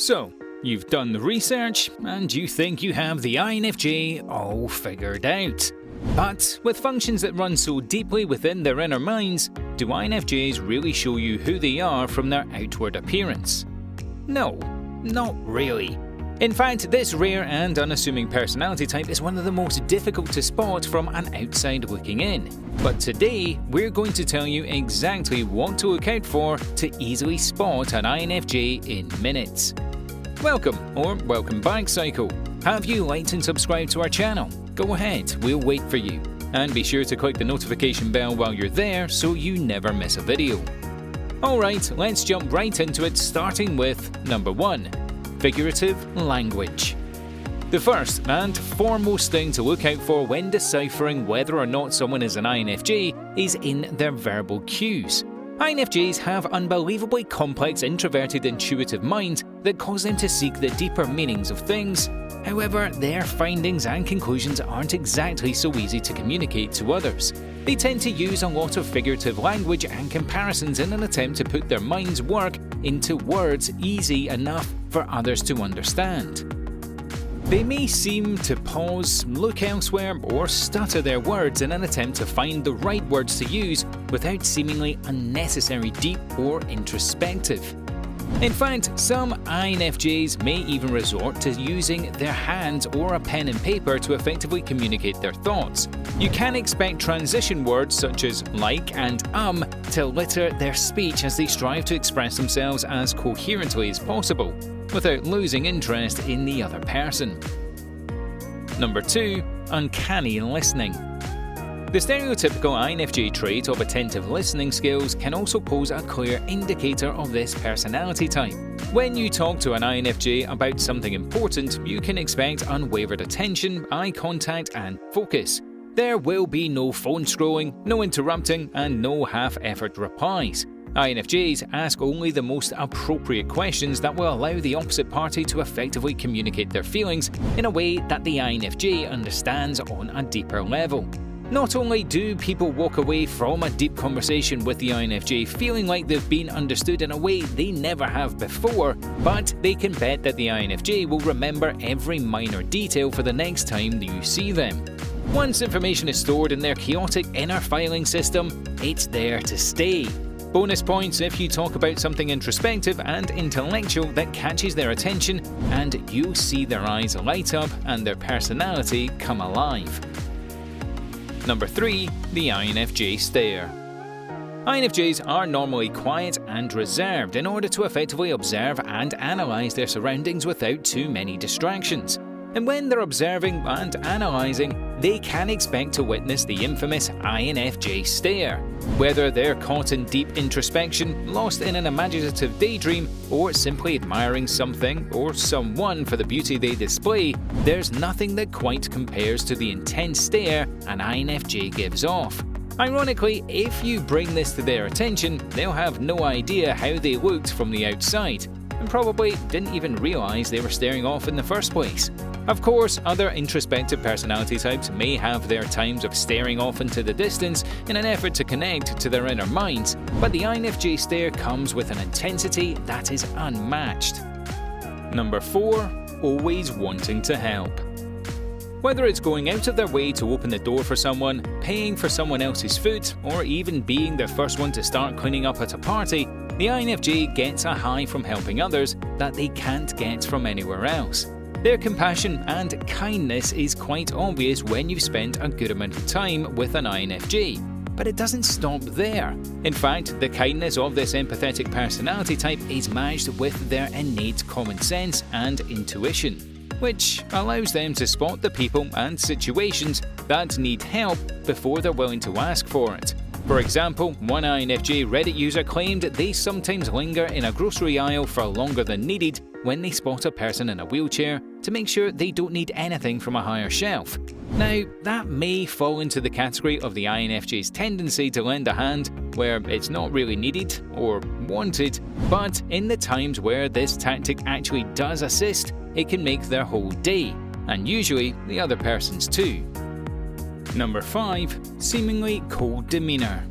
So, you've done the research and you think you have the INFJ all figured out. But with functions that run so deeply within their inner minds, do INFJs really show you who they are from their outward appearance? No, not really. In fact, this rare and unassuming personality type is one of the most difficult to spot from an outside looking in. But today, we're going to tell you exactly what to look out for to easily spot an INFJ in minutes. Welcome, or welcome back, Psycho. Have you liked and subscribed to our channel? Go ahead, we'll wait for you. And be sure to click the notification bell while you're there so you never miss a video. Alright, let's jump right into it, starting with number 1. Figurative language. The first and foremost thing to look out for when deciphering whether or not someone is an INFJ is in their verbal cues. INFJs have unbelievably complex introverted intuitive minds that cause them to seek the deeper meanings of things. However, their findings and conclusions aren't exactly so easy to communicate to others. They tend to use a lot of figurative language and comparisons in an attempt to put their mind's work into words easy enough for others to understand. They may seem to pause, look elsewhere, or stutter their words in an attempt to find the right words to use without seemingly unnecessary deep or introspective. In fact, some INFJs may even resort to using their hands or a pen and paper to effectively communicate their thoughts. You can expect transition words such as like and to litter their speech as they strive to express themselves as coherently as possible, without losing interest in the other person. Number 2. Uncanny listening. The stereotypical INFJ trait of attentive listening skills can also pose a clear indicator of this personality type. When you talk to an INFJ about something important, you can expect unwavered attention, eye contact, and focus. There will be no phone scrolling, no interrupting, and no half-effort replies. INFJs ask only the most appropriate questions that will allow the opposite party to effectively communicate their feelings in a way that the INFJ understands on a deeper level. Not only do people walk away from a deep conversation with the INFJ feeling like they've been understood in a way they never have before, but they can bet that the INFJ will remember every minor detail for the next time you see them. Once information is stored in their chaotic inner filing system, it's there to stay. Bonus points if you talk about something introspective and intellectual that catches their attention, and you'll see their eyes light up and their personality come alive. Number 3. The INFJ Stare. INFJs are normally quiet and reserved in order to effectively observe and analyze their surroundings without too many distractions. And when they're observing and analyzing, they can expect to witness the infamous INFJ stare. Whether they're caught in deep introspection, lost in an imaginative daydream, or simply admiring something or someone for the beauty they display, there's nothing that quite compares to the intense stare an INFJ gives off. Ironically, if you bring this to their attention, they'll have no idea how they looked from the outside, and probably didn't even realize they were staring off in the first place. Of course, other introspective personality types may have their times of staring off into the distance in an effort to connect to their inner minds, but the INFJ stare comes with an intensity that is unmatched. Number 4. Always wanting to help. Whether it's going out of their way to open the door for someone, paying for someone else's food, or even being the first one to start cleaning up at a party, the INFJ gets a high from helping others that they can't get from anywhere else. Their compassion and kindness is quite obvious when you've spent a good amount of time with an INFJ. But it doesn't stop there. In fact, the kindness of this empathetic personality type is matched with their innate common sense and intuition, which allows them to spot the people and situations that need help before they're willing to ask for it. For example, one INFJ Reddit user claimed they sometimes linger in a grocery aisle for longer than needed when they spot a person in a wheelchair to make sure they don't need anything from a higher shelf. Now, that may fall into the category of the INFJ's tendency to lend a hand where it's not really needed or wanted, but in the times where this tactic actually does assist, it can make their whole day, and usually the other person's too. Number 5. Seemingly cold demeanor.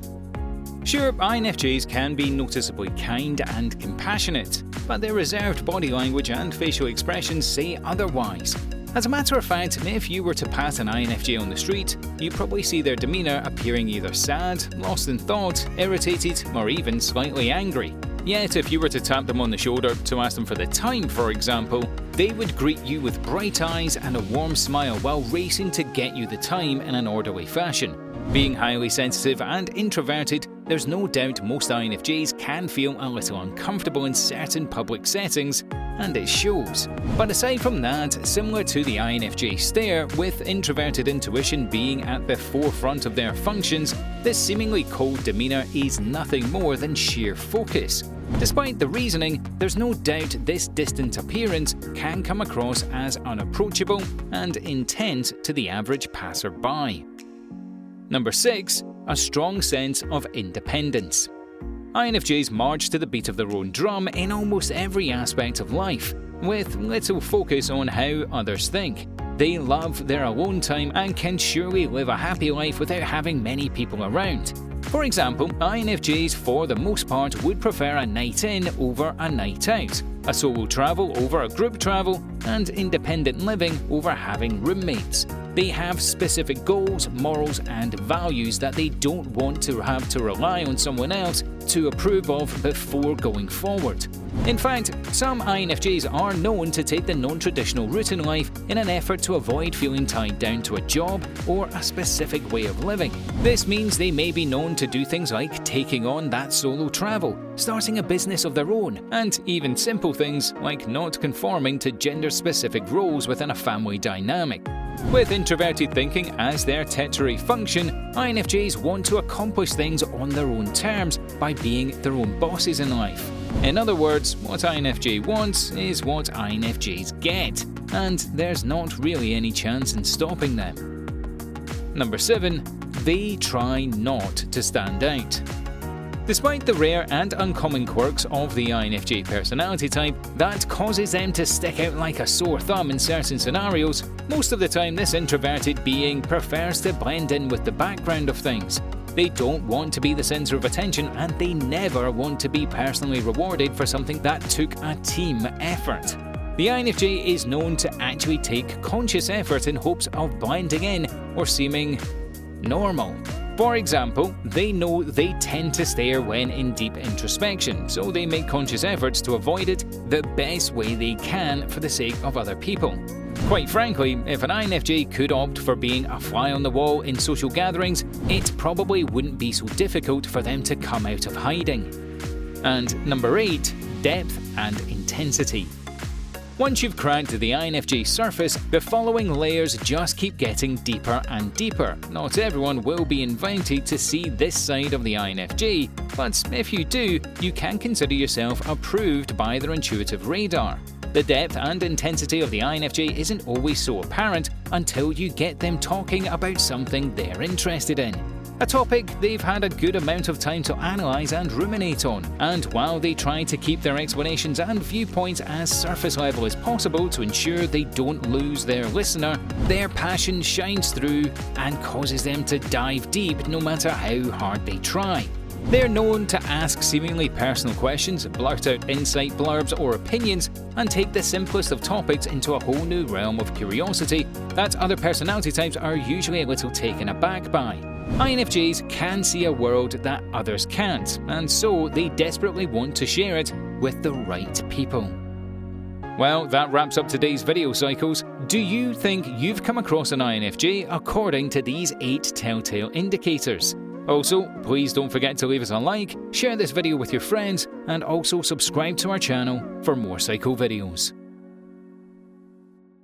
Sure, INFJs can be noticeably kind and compassionate, but their reserved body language and facial expressions say otherwise. As a matter of fact, if you were to pass an INFJ on the street, you'd probably see their demeanour appearing either sad, lost in thought, irritated, or even slightly angry. Yet if you were to tap them on the shoulder to ask them for the time, for example, they would greet you with bright eyes and a warm smile while racing to get you the time in an orderly fashion. Being highly sensitive and introverted, there's no doubt most INFJs can feel a little uncomfortable in certain public settings, and it shows. But aside from that, similar to the INFJ Stare, with introverted intuition being at the forefront of their functions, this seemingly cold demeanour is nothing more than sheer focus. Despite the reasoning, there's no doubt this distant appearance can come across as unapproachable and intense to the average passerby. Number 6. A strong sense of independence. INFJs march to the beat of their own drum in almost every aspect of life, with little focus on how others think. They love their alone time and can surely live a happy life without having many people around. For example, INFJs for the most part would prefer a night in over a night out, a solo travel over a group travel, and independent living over having roommates. They have specific goals, morals, and values that they don't want to have to rely on someone else to approve of before going forward. In fact, some INFJs are known to take the non-traditional route in life in an effort to avoid feeling tied down to a job or a specific way of living. This means they may be known to do things like taking on that solo travel, starting a business of their own, and even simple things like not conforming to gender-specific roles within a family dynamic. With introverted thinking as their tertiary function, INFJs want to accomplish things on their own terms by being their own bosses in life. In other words, what INFJ wants is what INFJs get, and there's not really any chance in stopping them. Number 7. They try not to stand out. Despite the rare and uncommon quirks of the INFJ personality type that causes them to stick out like a sore thumb in certain scenarios, most of the time this introverted being prefers to blend in with the background of things. They don't want to be the centre of attention, and they never want to be personally rewarded for something that took a team effort. The INFJ is known to actually take conscious effort in hopes of blending in or seeming normal. For example, they know they tend to stare when in deep introspection, so they make conscious efforts to avoid it the best way they can for the sake of other people. Quite frankly, if an INFJ could opt for being a fly on the wall in social gatherings, it probably wouldn't be so difficult for them to come out of hiding. And number 8. Depth and intensity. Once you've cracked the INFJ surface, the following layers just keep getting deeper and deeper. Not everyone will be invited to see this side of the INFJ, but if you do, you can consider yourself approved by their intuitive radar. The depth and intensity of the INFJ isn't always so apparent until you get them talking about something they're interested in. A topic they've had a good amount of time to analyse and ruminate on, and while they try to keep their explanations and viewpoints as surface level as possible to ensure they don't lose their listener, their passion shines through and causes them to dive deep no matter how hard they try. They're known to ask seemingly personal questions, blurt out insight blurbs or opinions, and take the simplest of topics into a whole new realm of curiosity that other personality types are usually a little taken aback by. INFJs can see a world that others can't, and so they desperately want to share it with the right people. Well, that wraps up today's video, Psychos. Do you think you've come across an INFJ according to these 8 telltale indicators? Also, please don't forget to leave us a like, share this video with your friends, and also subscribe to our channel for more Psycho videos.